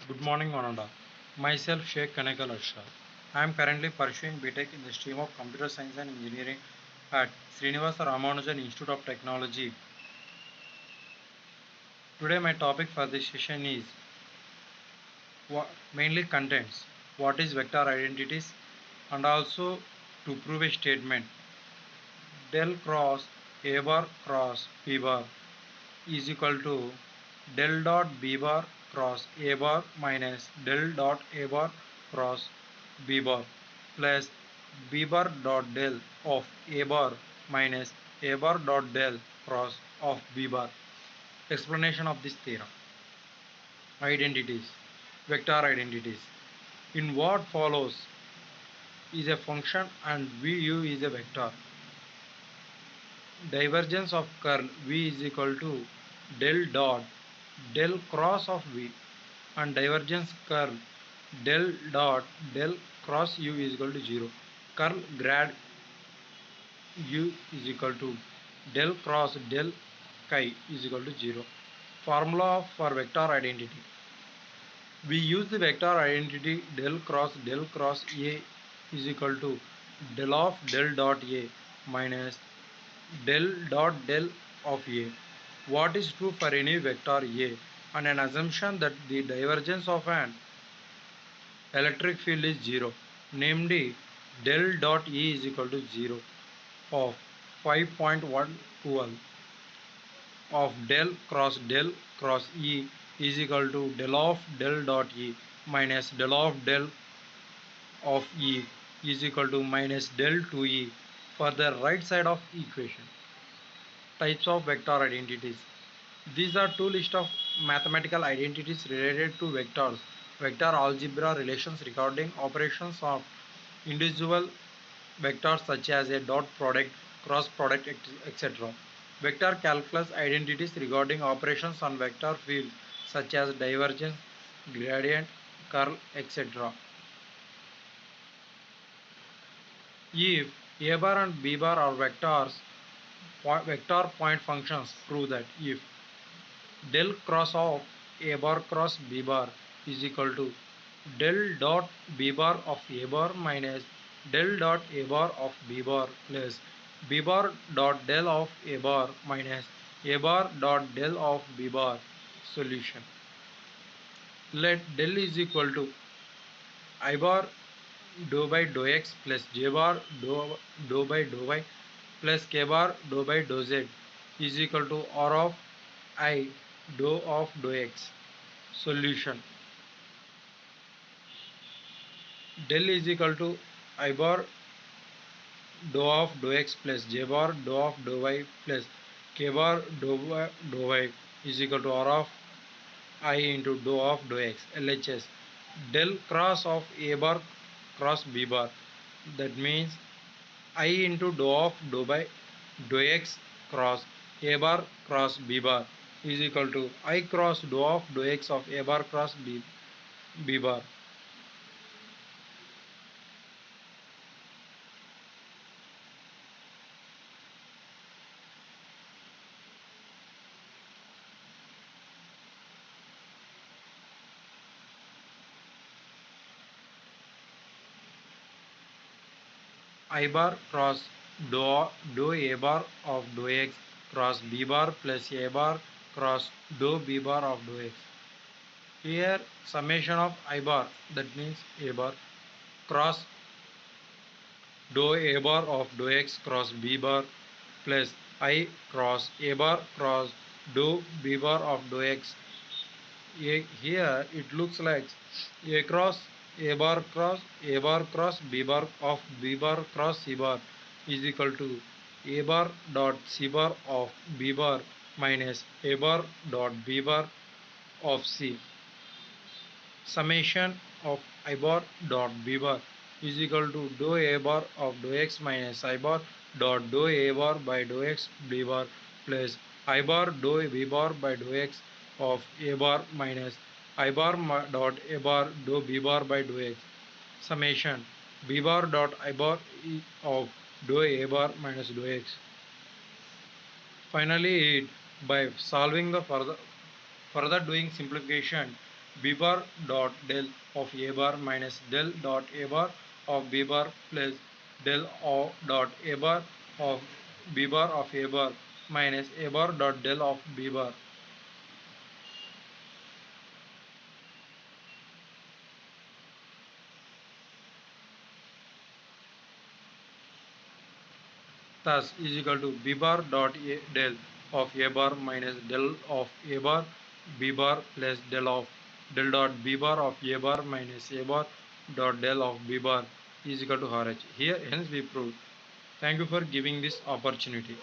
Good morning, Ananda. Myself, Sheikh Kanekal Arshad. I am currently pursuing BTech in the stream of Computer Science and Engineering at Srinivasa Ramanujan Institute of Technology. Today, my topic for this session is mainly contents what is vector identities, and also to prove a statement del cross A bar cross B bar is equal to del dot B bar cross A bar minus del dot A bar cross B bar plus B bar dot del of A bar minus A bar dot del cross of B bar. Explanation of this theorem. Identities. Vector identities. In what follows is a function and Vu is a vector. Divergence of curl V is equal to del dot del cross of V, and divergence curl del dot del cross U is equal to 0. Curl grad U is equal to del cross del chi is equal to 0. Formula for vector identity. We use the vector identity del cross A is equal to del of del dot A minus del dot del of A. What is true for any vector A, and an assumption that the divergence of an electric field is 0, namely del dot E is equal to 0 of 5.112 of del cross E is equal to del of del dot E minus del of del of E is equal to minus del 2E for the right side of equation. Types of vector identities. These are two lists of mathematical identities related to vectors, vector algebra relations regarding operations of individual vectors such as a dot product, cross product, etc. Vector calculus identities regarding operations on vector fields such as divergence, gradient, curl, etc. If A bar and B bar are vectors, vector point functions prove that if del cross of A bar cross B bar is equal to del dot B bar of A bar minus del dot A bar of B bar plus B bar dot del of A bar minus A bar dot del of B bar. Solution. Let del is equal to I bar dou by dou x plus j bar dou by dou y plus k bar dou by dou z is equal to r of I dou of dou x. Solution. Del is equal to I bar dou of dou x plus j bar dou of dou y plus k bar dou y is equal to r of I into dou of dou x. LHS. Del cross of A bar cross B bar, that means I into dou of dou by dou x cross A bar cross B bar is equal to I cross dou of dou x of A bar cross B bar. I bar cross dou A bar of dou x cross B bar plus A bar cross dou B bar of dou x. Here summation of I bar, that means A bar cross dou A bar of dou x cross B bar plus I cross A bar cross dou B bar of dou x. Here it looks like A cross A bar cross B bar of B bar cross C bar is equal to A bar dot C bar of B bar minus A bar dot B bar of C. Summation of I bar dot B bar is equal to dou A bar of dou x minus I bar dot dou A bar by dou x B bar plus I bar dou B bar by dou x of A bar minus I bar dot A bar dou B bar by dou x. Summation B bar dot I bar of dou A bar minus dou x. Finally, by solving the further doing simplification, b bar dot del of a bar minus del dot a bar of b bar plus del o dot a bar of b bar of a bar minus a bar dot del of b bar. Thus is equal to b bar dot a del of a bar minus del of a bar b bar plus del dot b bar of a bar minus a bar dot del of b bar is equal to RH. Here hence we prove. Thank you for giving this opportunity.